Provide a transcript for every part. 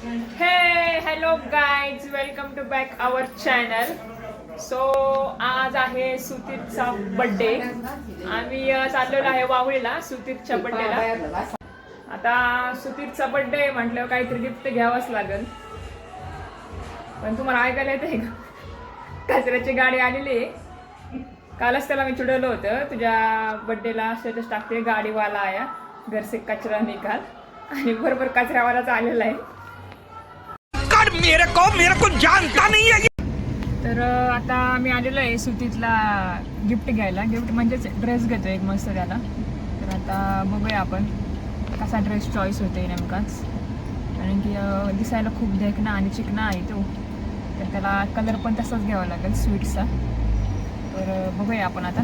हे hello guys, welcome to back our channel. So आज आहे सुतीरचा बर्थडे. आम्ही चाललेलो आहे वावळीला सुतीरच्या बर्थडेला. आता सुतीरचा बर्थडे म्हटल्यावर काहीतरी गिफ्ट घ्यावंच लागेल. पण तुम्हाला ऐकायला येते का? कचऱ्याची गाडी आलेली आहे. कालच त्याला मी चिडवलं होतं, तुझ्या बर्थडेला स्टेटस टाकते गाडीवाला आया घर से कचरा निकाल, आणि बरोबर कचऱ्यावालाच आलेला आहे. मेरे को जानता नहीं है. तर आता आम्ही आलेलो आहे सुतीतला गिफ्ट घ्यायला. गिफ्ट म्हणजेच ड्रेस घेतो एक मस्त त्याला. तर आता बघूया आपण कसा ड्रेस चॉईस होते नेमकाच, कारण की दिसायला खूप देखणा आणि चिकना आहे तो. तर त्याला कलर पण तसाच घ्यावा लागेल स्वीटचा. तर बघूया आपण आता.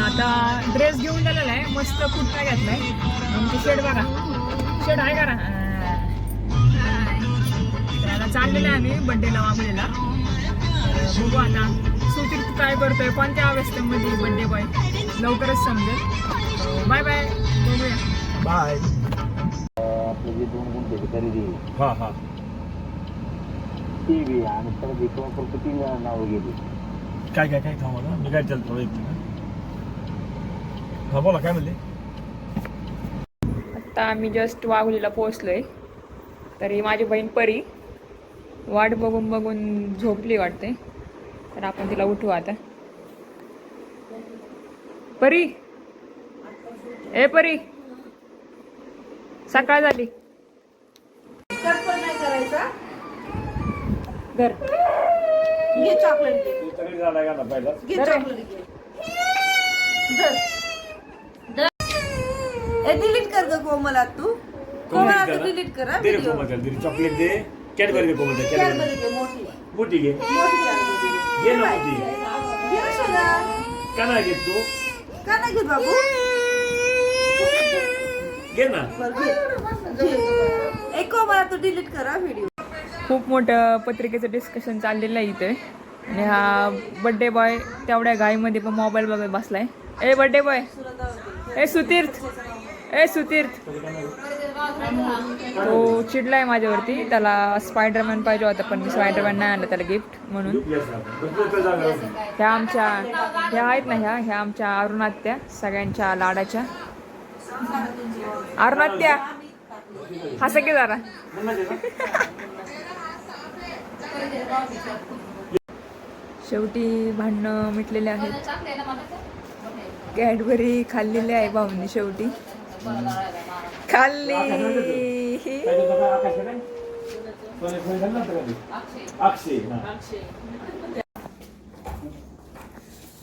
आता ड्रेस घेऊन झालेला आहे, मस्त कुर्ता घेतलाय. आमची शेड बघा, शेड आहे का ना. त्याला चाललेलं आहे आम्ही बड्डेला वापरलेला. बघू आता सुतीर काय करतोय, कोणत्या अवस्थेमध्ये बड्डे बॉय लवकरच समजेल. बाय बाय, बघूया. बाय. आपलं जे 2 गुंठे खरेदी हा हा टी व्ही आणि खरेदी फक्त 3 नावं गेली. काय काय काय थांबा, मी काय चालतो एक मिनिट. हा बोला, काय म्हणले? आता आम्ही जस्ट वाघोलीला पोहोचलोय. तरी माझी बहीण परी वाट बघून बघून झोपली वाटते. तर आपण तिला उठवू आता. परी, ए परी, सकाळ झाली. नाही करायचा. घर घे चॉकलेट, घे. तू तरी झाला का ना पहिला? घे चॉकलेट, घे. धर. ए डिलीट कर ग कोमला, तू कोमला तू डिलीट कर हा दे रे व्हिडिओ. कोमल, दे चॉकलेट दे. कॅडबरी दे कोमल, कॅडबरी कॅडबरी घे मोठी. मोठी घे. मोठी कॅडबरी घे ना मोठी. घे ना सोना. का नाही घेत तू? का नाही घेत बाबू? घे ना. बरं घे. घे. ए कोमला तू डिलीट कर हा व्हिडिओ. खूप मोठं पत्रिकेचं डिस्कशन चाललेलं आहे इथे. आणि हा बड्डे बॉय तेवढ्या घाईमध्ये पण मोबाईल बघत बसलाय. ए बड्डे बॉय, ए सुतीर्थ, ए सुतीर्थ. तो चिडलाय माझ्यावरती. त्याला स्पायडरमॅन पाहिजे होता, पण मी स्पायडरमॅन नाही आणलं त्याला गिफ्ट म्हणून. ह्या आमच्या ह्या आहेत ना, ह्या आमच्या अरुणात्या, सगळ्यांच्या लाडाच्या अरुणात्या. हसा की जरा. शेवटी भांडणं मिटलेले आहेत. कॅडबरी खाल्लेली आहे भाऊनी, शेवटी खाल्ली.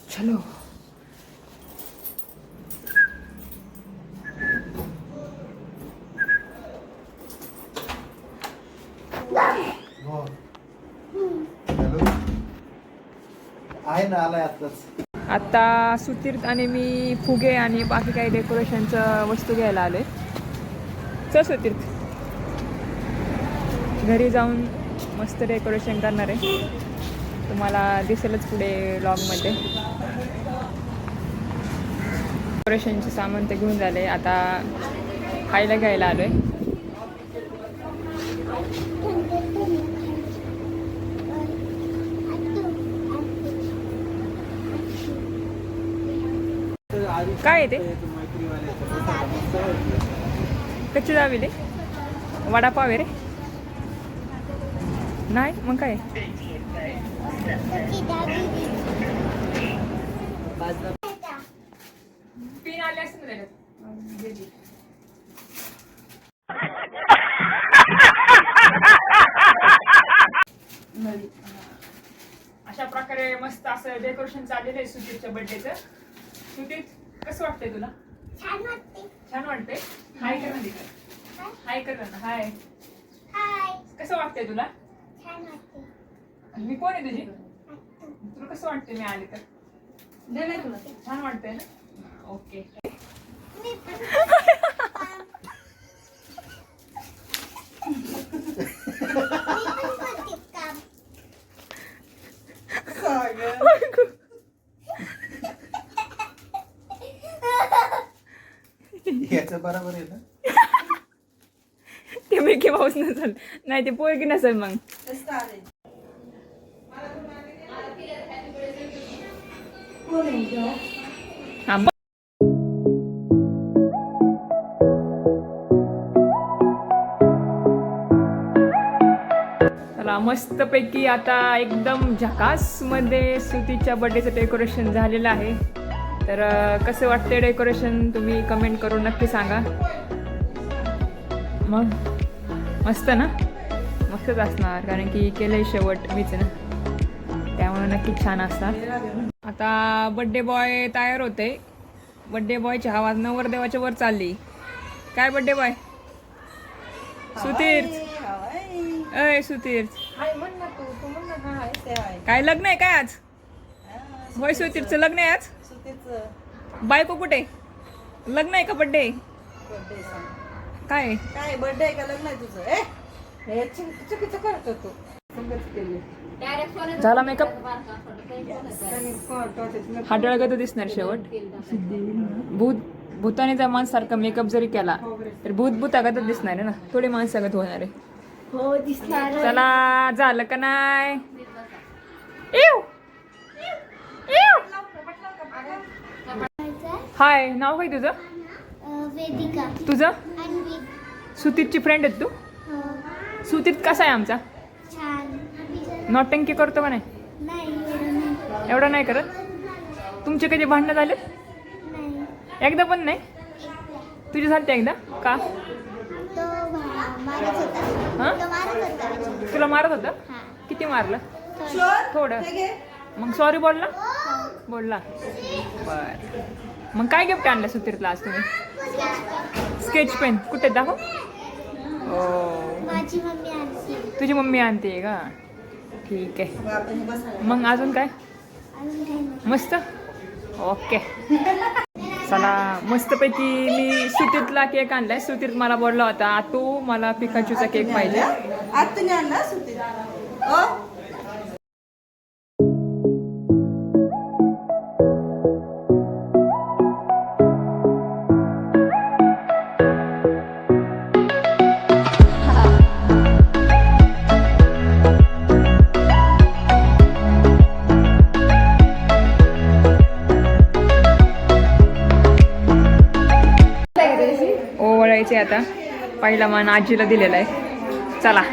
चलो. आहे ना, आलाय आताच. आता सुतीर्थ आणि मी फुगे आणि बाकी काही डेकोरेशनचं वस्तू घ्यायला आलोय. चल सुतीर्थ, घरी जाऊन मस्त डेकोरेशन करणार आहे. तुम्हाला दिसेलच पुढे व्लॉगमध्ये. डेकोरेशनचे सामान ते घेऊन झाले. आता खायला घ्यायला आलोय. काय आहे ते? कच्ची दाबेली, वडापाव आहे रे. नाही मग काय? पिन आले असते ना. अशा प्रकारे मस्त असं डेकोरेशन चाललेलं आहे सुधीरच्या बर्थडेचं. सुधीर, कसं वाटतंय तुला? छान वाटते. छान वाटतंय. हाय कर ना तिकडे. हाय कर ना. हाय. हाय. कसं वाटतंय तुला? छान वाटते. मी कोण आहे तुझी? तुला कसं वाटतंय मी आले तर? छान वाटतंय ना. ओके. मी पण करते काम. याचं बरोबर आहे ना. ते मिकी माऊस नसेल, नाही ते पोरगी नसेल मग. हा, चला मस्तपैकी आता एकदम झकास मध्ये सुतीच्या बर्थडेचं डेकोरेशन झालेलं आहे. तर कसं वाटतंय डेकोरेशन तुम्ही कमेंट करून नक्की सांगा. मग मस्त ना, मस्तच असणार कारण की केलंय शेवट मीच ना, त्यामुळे नक्की छान असणार. आता बड्डे बॉय तयार होते. बड्डे बॉयची हवा नवरदेवाच्या वर चालली. काय बड्डे बॉय? सुतीर्थ. अय सुतीर्थ, काय लग्न आहे काय आज? होय सुतीर्थचं लग्न आहे आज. बायको कुठे? लग्न आहे का बड्डे? काय काय बर्थडे आहे का लग्न आहे तुझं? हे चुकीचं करत होतो. झाला मेकअप? हाडळगत दिसणार शेवट. भूतानेचा माणसारखा मेकअप जरी केला तर भूतागतच दिसणार आहे ना, थोडी माणसागत होणार आहे. हो दिसणार. चला झालं का नाही? इव इव. हाय, नाव काय तुझं? वेदिका. तुझं? अन्वी. सुतीरची फ्रेंड आहेत तू? हो. सुतीर कसा आहे आमचा? छान. नौटंकी करतो का नाही? नाही एवढं नाही. एवढं नाही करत. तुमचे कधी भांडणं झाले? नाही. एकदा पण नाही? तुझी झालते एकदा का? तो मारत होता. हां, तो मारत होता. तुला मारत होतं? हां. किती मारलं? शोर थोडं. हे घे. मग सॉरी बोलला? बोलला. बर, मग काय गिफ्ट आणलं सुतीरला आज तुम्ही? Sketch pen. कुठे दाखव. हो, माझी मम्मी आणते. तुझी मम्मी आणते का? ठीक आहे. आपण हे बसायला. मग अजून काय? अजून काही नाही. मस्त. ओके. चला मस्तपैकी मी सुतीरला केक आणलाय. सुतीर मला बोलला होता तू मला पिकाचूचा केक पाहिजे. आज तुम्ही आणला सुट्टी? ओ ओवळायचे आता. पहिला मान आजीला दिलेला आहे. चला.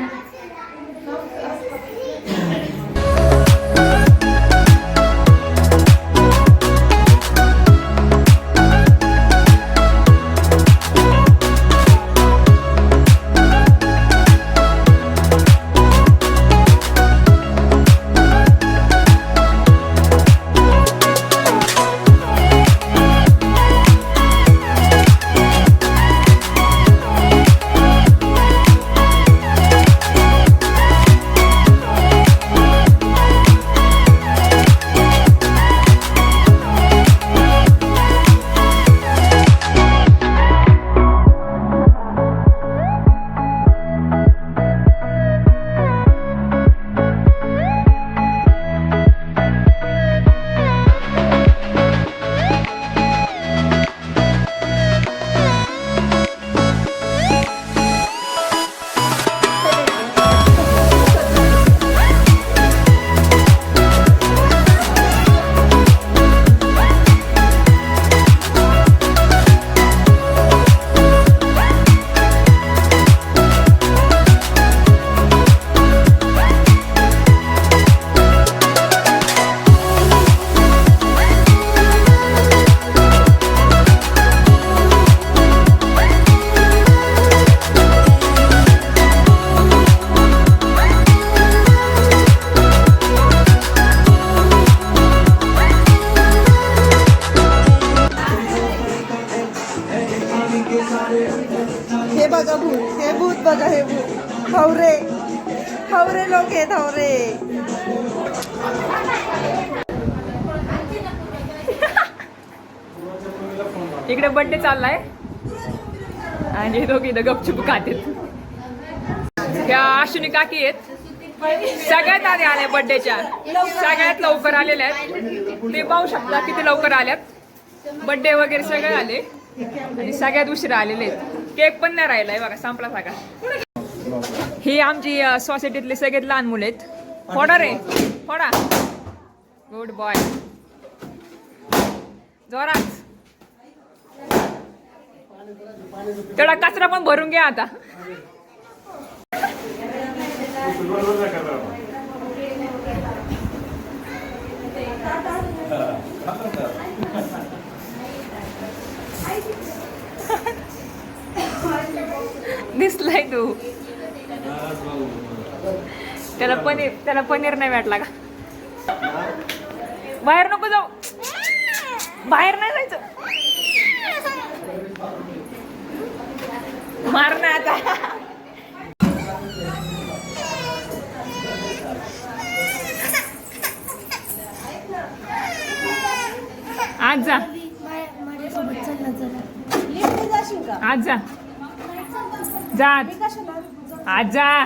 हे बघा भूत, हे भूत बघा, हे भूत. हवरे हवरे लोक आहेत, हवरे. इकडे बर्थडे चाललाय आणि दोघी इथं गपचूप खातेत. ह्या अश्विनी काकी आहेत, सगळ्यात आधी आल्या बर्थडेच्या, सगळ्यात लवकर आलेल्या आहेत. ते पाहू शकता किती लवकर आल्यात. बर्थडे वगैरे सगळे आले आणि सगळ्यात उशिरा आलेले आहेत. केक पण नाही राहिलाय बघा, संपला सगळा. ही आमची सोसायटीतले सगळ्यात लहान मुलं आहेत. फोडा रे फोडा. Good boy. जोरात. तेवढा कचरा पण भरून घ्या आता. दिसलाय तू. त्याला पनीर नाही भेटला का? बाहेर नको जाऊ, बाहेर नाही जायचं. मार ना आता. आज जा, माझ्यासोबत चल जरा. आज जा, जा आज जा.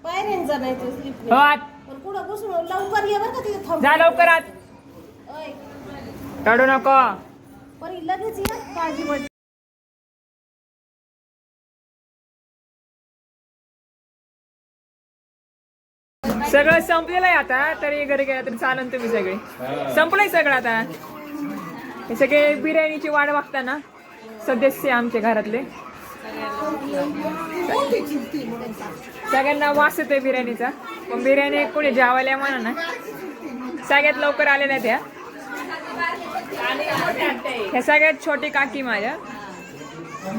पायऱ्यांचा नाही तो स्लिप हो आत पण कुठं बसून लवकर ये बरं का तिथे थांब. जा लवकर आत. ओय, रडू नको. परी लगेच ये काळजी वाट. सगळं संपलेलं आहे आता, तरी घरी गेला तरी चालन तुम्ही सगळे. संपलंय सगळं आता. हे सगळे बिर्याणीची वाट बघताना सदस्य आमच्या घरातले. सगळ्यांना वास येतोय बिर्याणीचा, पण बिर्याणी कोणी जेवायला म्हणा ना. सगळ्यात लवकर आलेल्या त्या ह्या सगळ्यात छोटी काकी माझ्या,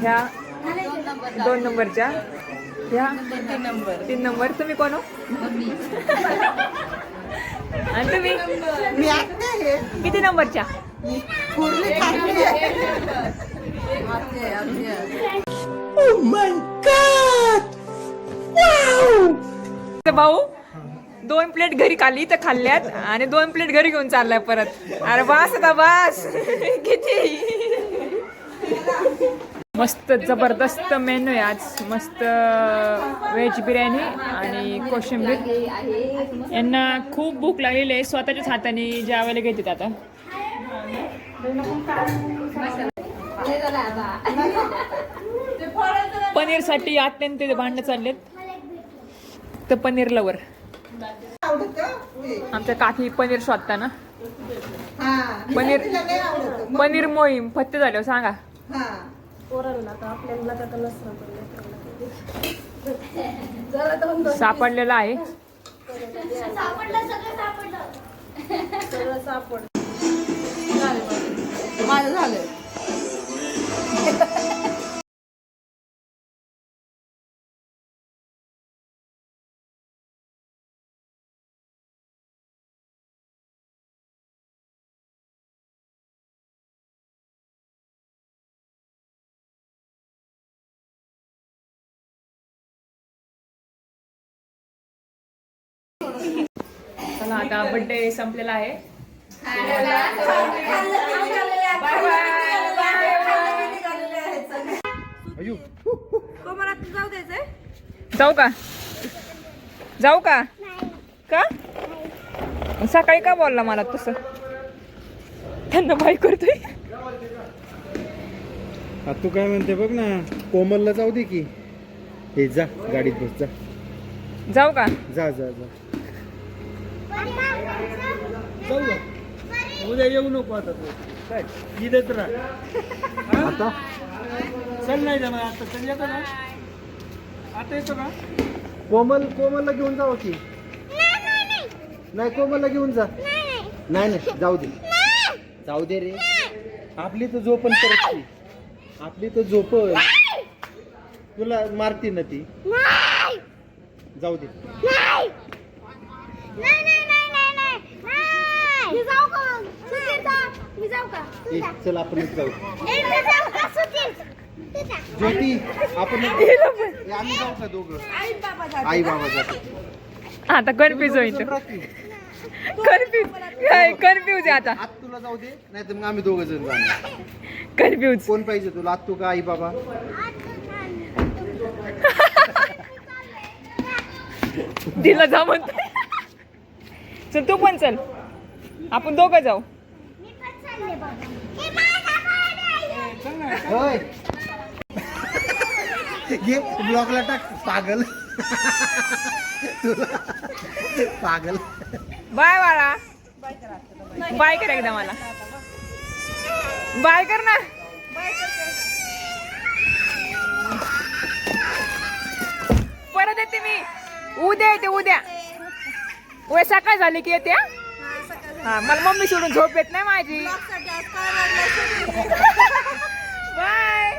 ह्या 2 नंबरच्या, ह्या 3 नंबर. तुम्ही कोण हो? आणि तुम्ही मी आत्या आहे. किती नंबरच्या? थोरली खाल्ली आहे. भाऊ 2 प्लेट घरी खाल्ली तर खाल्ल्यात आणि 2 प्लेट घरी घेऊन चाललाय परत. अरे बास आता बास. किती मस्त जबरदस्त मेनू आहे आज. मस्त व्हेज बिर्याणी आणि कोशिंबीर. यांना खूप भूक लागलेली आहे, स्वतःच्याच हाताने जेवायला घेतात आता. पनीर साठी अत्यंत भांडणं चाललेत. तर पनीर लवर आमच्या काकी पनीर शोधताना. पनीर मोहीम फत्ते झाले सांगा. सापडलेला आहे. माझं झालं. चला आता बर्थडे संपलेला आहे. जाऊ द्यायचंय. जाऊ का? जाऊ का? का सकाळी का बोलला मला तसं? त्यांना बाई करतोय. तू काय म्हणते बघ ना, कोमलला जाऊ दे की. हे जा गाडीत बस जा. जाऊ का? जा जा जा. जाऊ उद्या येऊ नको आता. तू काय इथेच राहा आता चल. नाही जाणार आता. चल येतो ना आता. येतो का? कोमलला घेऊन जावं की. नाही कोमलला घेऊन जा. नाही नाही जाऊ दे. जाऊ दे रे. आपली तर झोपण परत ती. आपली तर झोपण. तुला मारती ना ती. जाऊ दे. चल आपण जाऊ. ज्योती आपण आम्ही जाऊ का दोघं? आई बाबा जातो. आता कन्फ्युज व्हायचं. कन्फ्यूज आहे आता. आत तुला जाऊ दे, नाही तर मग आम्ही दोघं जण जाणार. कन्फ्यूज. कोण पाहिजे तुला, आत्तू का आई बाबा? तिला जा म्हणतो. चल तू पण चल, आपण दोघं जाऊ. होय घे ब्लॉकला टाक पागल. तुला पागल. बाय बाळा. बाय कर एकदा मला. बाय कर ना. परत येते मी. उद्या येते उद्या. उद्या सकाळ झाली की येते. हा मला मम्मी सोडून झोप येत नाही माझी. बाय.